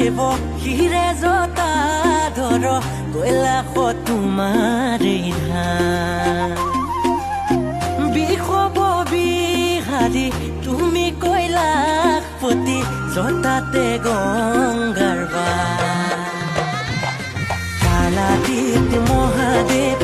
দেব হিৰে জতা ধৰ কৈলাশ তোমাৰ ধান বিষব বিহাৰী তুমি কৈলাশপতি জতাতে গংগাৰ বাৰ কালাতীত মহাদেৱ